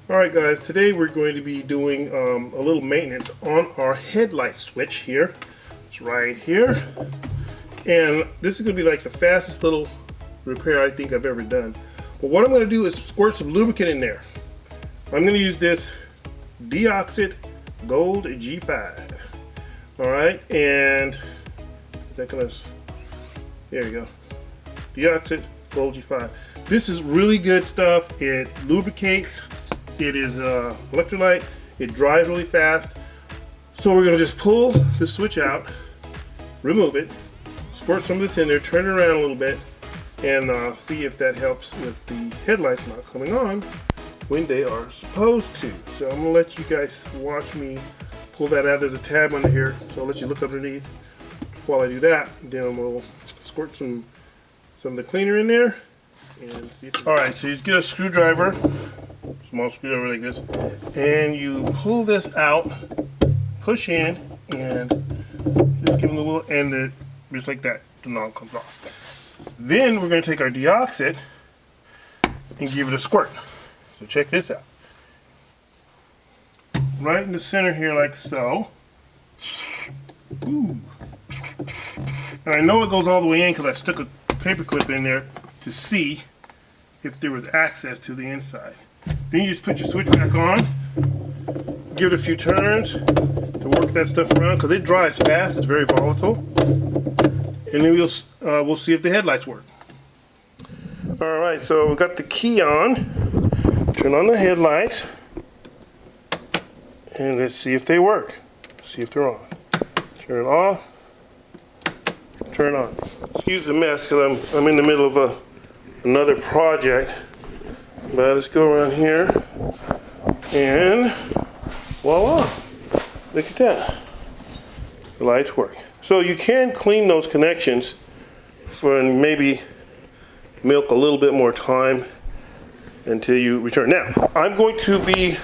Alright guys, today we're going to be doing a little maintenance on our headlight switch here. It's right here. And this is going to be like the fastest little repair I think I've ever done. But what I'm going to do is squirt some lubricant in there. I'm going to use this Deoxit Gold G5. Alright, and is that gonna, there you go. Deoxit Gold G5. This is really good stuff. It lubricates. It is electrolyte. It dries really fast. So we're gonna just pull the switch out, remove it, squirt some of this in there, turn it around a little bit, and see if that helps with the headlights not coming on when they are supposed to. So I'm gonna let you guys watch me pull that out. There's a tab under here, so I'll let you look underneath while I do that. Then we'll squirt some of the cleaner in there and see if. All right, so you get a screwdriver. Small screwdriver like this, and you pull this out, push in, and just give them a little, and just like that, the knob comes off. Then we're going to take our Deoxit and give it a squirt. So check this out. Right in the center here, like so. Ooh. And I know it goes all the way in because I stuck a paper clip in there to see if there was access to the inside. Then you just put your switch back on, give it a few turns to work that stuff around because it dries fast, it's very volatile. And then we'll see if the headlights work. Alright, so we got the key on. Turn on the headlights. And let's see if they work. See if they're on. Turn it off. Turn on. Excuse the mess because I'm in the middle of another project. But let's go around here, and voila, look at that, the lights work. So you can clean those connections for maybe milk a little bit more time until you return. Now, I'm going to be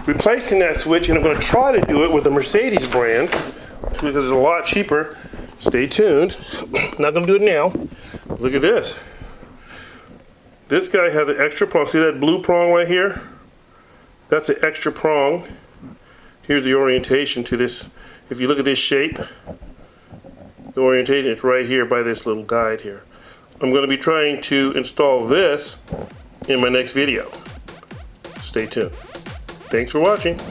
replacing that switch, and I'm going to try to do it with a Mercedes brand, because it's a lot cheaper. Stay tuned. Not going to do it now. Look at this. This guy has an extra prong. See that blue prong right here? That's an extra prong. Here's the orientation to this. If you look at this shape, the orientation is right here by this little guide here. I'm going to be trying to install this in my next video. Stay tuned. Thanks for watching.